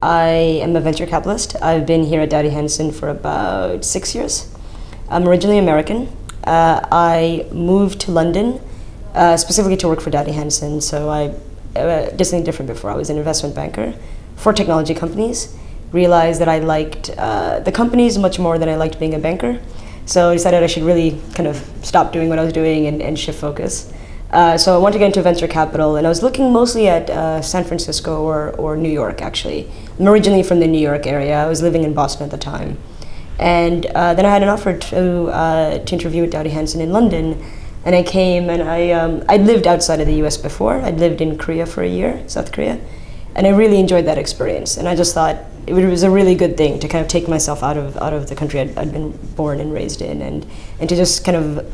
I am a venture capitalist. I've been here at Doughty Hanson for about 6 years. I'm originally American. I moved to London specifically to work for Doughty Hanson. So I did something different before. I was an investment banker for technology companies. Realized that I liked the companies much more than I liked being a banker. So I decided I should really kind of stop doing what I was doing and shift focus. So I wanted to get into venture capital, and I was looking mostly at San Francisco or New York, actually. I'm originally from the New York area. I was living in Boston at the time. And then I had an offer to interview at Doughty Hanson in London, and I came, and I'd lived outside of the US before. I'd lived in Korea for a year, South Korea, and I really enjoyed that experience. And I just thought it was a really good thing to kind of take myself out of the country I'd been born and raised in, and to just kind of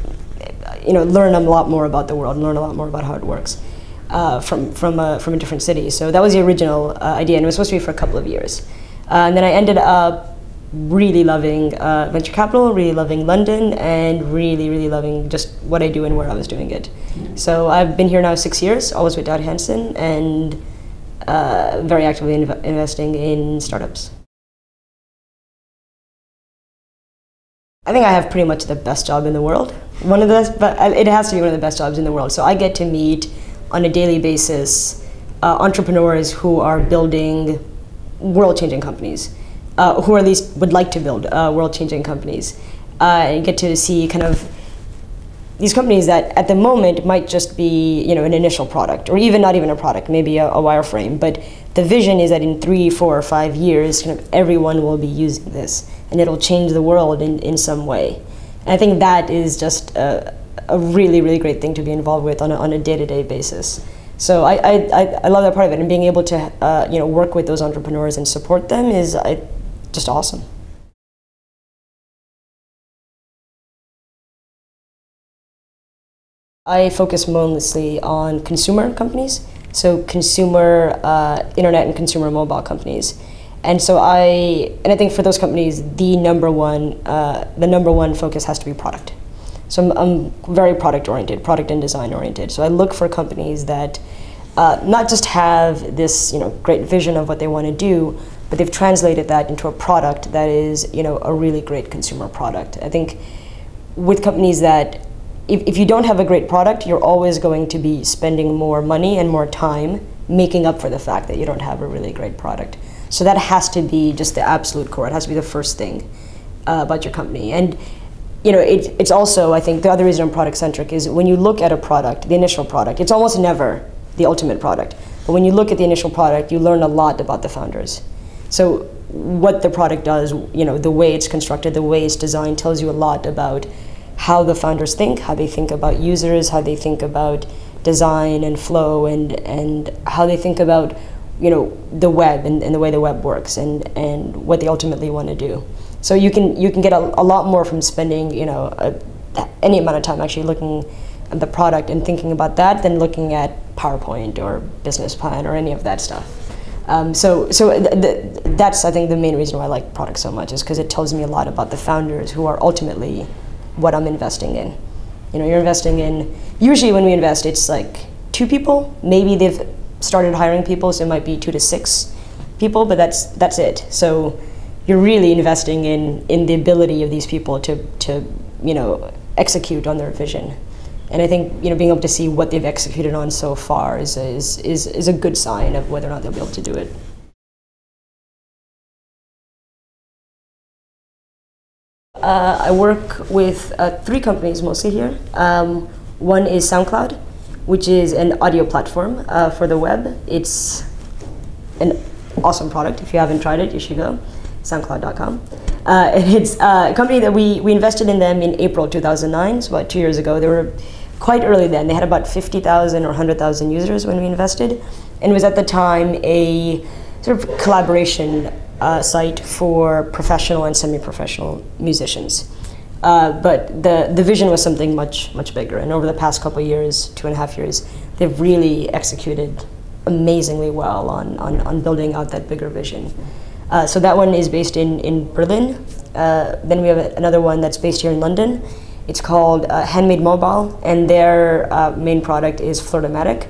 learn a lot more about the world and learn a lot more about how it works from a different city. So that was the original idea, and it was supposed to be for a couple of years. And then I ended up really loving venture capital, really loving London, and really loving just what I do and where I was doing it. So I've been here now 6 years, always with Doughty Hanson, and very actively investing in startups. I think I have pretty much the best job in the world. One of the best, but it has to be one of the best jobs in the world. So I get to meet on a daily basis entrepreneurs who are building world-changing companies, who at least would like to build world-changing companies. And get to see kind of these companies that at the moment might just be an initial product, or even not even a product, maybe a wireframe. But the vision is that in 3, 4, or 5 years, kind of everyone will be using this, and it'll change the world in some way. And I think that is just a really great thing to be involved with on a day-to-day basis. So I love that part of it, and being able to work with those entrepreneurs and support them is just awesome. I focus mostly on consumer companies, so consumer internet and consumer mobile companies. And so I think for those companies, the number one focus has to be product. So I'm very product oriented, product and design oriented. So I look for companies that not just have this great vision of what they want to do, but they've translated that into a product that is a really great consumer product. I think with companies that if you don't have a great product, you're always going to be spending more money and more time making up for the fact that you don't have a really great product. So that has to be just the absolute core. It has to be the first thing about your company. And it's also, I think, the other reason I'm product-centric is when you look at a product, the initial product, it's almost never the ultimate product. But when you look at the initial product, you learn a lot about the founders. So what the product does, the way it's constructed, the way it's designed, tells you a lot about how the founders think, how they think about users, how they think about design and flow, and how they think about the web and the way the web works, and what they ultimately want to do. So you can get a lot more from spending any amount of time actually looking at the product and thinking about that than looking at PowerPoint or business plan or any of that stuff. That's, I think, the main reason why I like product so much, is because it tells me a lot about the founders who are ultimately what I'm investing in. You're investing in, usually when we invest, it's like 2 people. Maybe they've started hiring people, so it might be 2 to 6 people, but that's it. So you're really investing in the ability of these people to execute on their vision. And I think being able to see what they've executed on so far is a good sign of whether or not they'll be able to do it. I work with 3 companies mostly here. One is SoundCloud, which is an audio platform for the web. It's an awesome product. If you haven't tried it, you should go. SoundCloud.com. And it's a company that we invested in them in April 2009, so about 2 years ago. They were quite early then. They had about 50,000 or 100,000 users when we invested, and it was at the time a sort of collaboration site for professional and semi-professional musicians. But the vision was something much bigger, and over the past couple of years, 2.5 years, they've really executed amazingly well on building out that bigger vision. So that one is based in Berlin. Then we have another one that's based here in London. It's called Handmade Mobile, and their main product is Flirtomatic,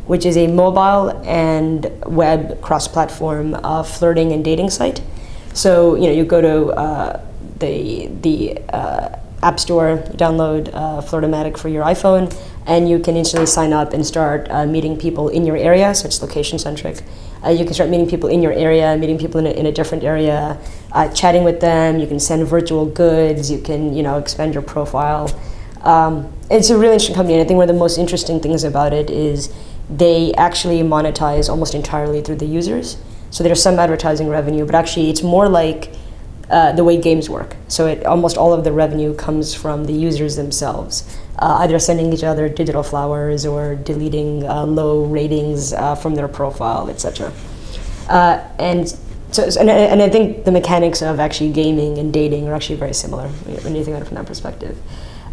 which is a mobile and web cross-platform flirting and dating site. So you go to the App Store, download Flirtomatic for your iPhone, and you can instantly sign up and start meeting people in your area. So it's location-centric. You can start meeting people in your area, meeting people in a different area, chatting with them. You can send virtual goods. You can expand your profile. It's a really interesting company, and I think one of the most interesting things about it is they actually monetize almost entirely through the users. So there's some advertising revenue, but actually it's more like the way games work. So almost all of the revenue comes from the users themselves, either sending each other digital flowers or deleting low ratings from their profile, etc. And I think the mechanics of actually gaming and dating are actually very similar when you think about it from that perspective.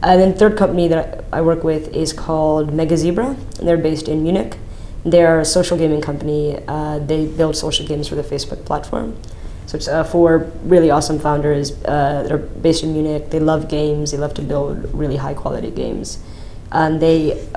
And then third company that I work with is called MegaZebra, and they're based in Munich. They're a social gaming company. They build social games for the Facebook platform. So it's four really awesome founders. They're based in Munich. They love games. They love to build really high quality games. And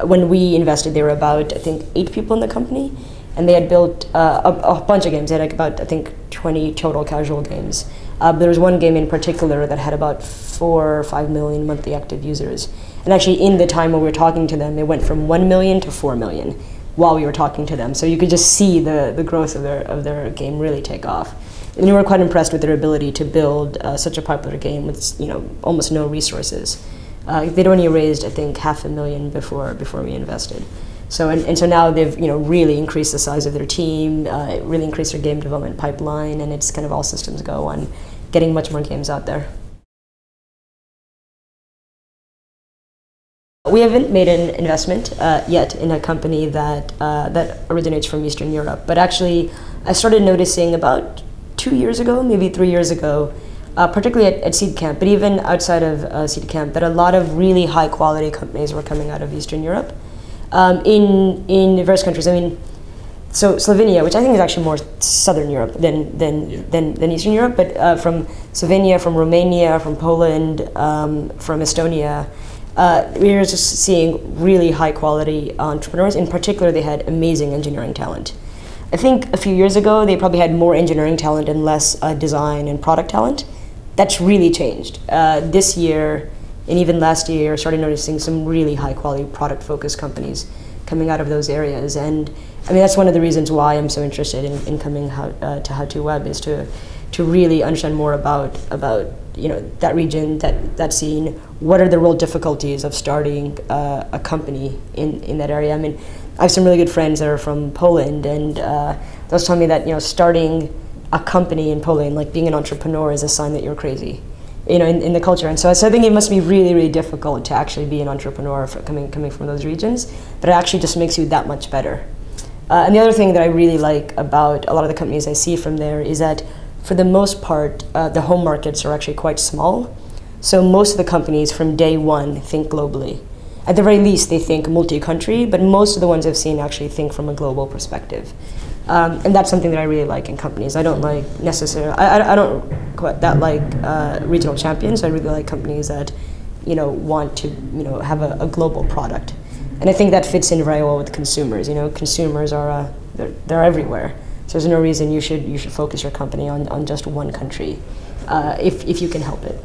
when we invested, there were about, I think, 8 people in the company. And they had built a bunch of games. They had like about, I think, 20 total casual games. But there was one game in particular that had about 4 or 5 million monthly active users. And actually, in the time when we were talking to them, it went from 1 million to 4 million while we were talking to them. So you could just see the growth of their game really take off. And we were quite impressed with their ability to build such a popular game with almost no resources. They'd only raised, I think, $500,000 before we invested. So so now they've really increased the size of their team, really increased their game development pipeline, and it's kind of all systems go on getting much more games out there. We haven't made an investment yet in a company that originates from Eastern Europe, but actually I started noticing about 2 years ago, maybe 3 years ago, particularly at Seed Camp, but even outside of Seed Camp, that a lot of really high quality companies were coming out of Eastern Europe in various countries. I mean, so Slovenia, which I think is actually more Southern Europe than Eastern Europe, but from Slovenia, from Romania, from Poland, from Estonia, we were just seeing really high quality entrepreneurs. In particular, they had amazing engineering talent. I think a few years ago, they probably had more engineering talent and less design and product talent. That's really changed. This year, and even last year, I started noticing some really high quality product focused companies coming out of those areas. And I mean, that's one of the reasons why I'm so interested in coming to How2Web, is to really understand more about that region, that scene. What are the real difficulties of starting a company in that area? I mean, I have some really good friends that are from Poland, and they'll tell me that starting a company in Poland, like being an entrepreneur, is a sign that you're crazy, in the culture. And so I think it must be really, really difficult to actually be an entrepreneur coming from those regions, but it actually just makes you that much better. And the other thing that I really like about a lot of the companies I see from there is that, for the most part, the home markets are actually quite small. So most of the companies from day one think globally. At the very least, they think multi-country, but most of the ones I've seen actually think from a global perspective. And that's something that I really like in companies. I don't like necessarily, I don't quite that like regional champions. I really like companies that, want to, have a global product. And I think that fits in very well with consumers. Consumers are, they're everywhere. So there's no reason you should focus your company on just one country if you can help it.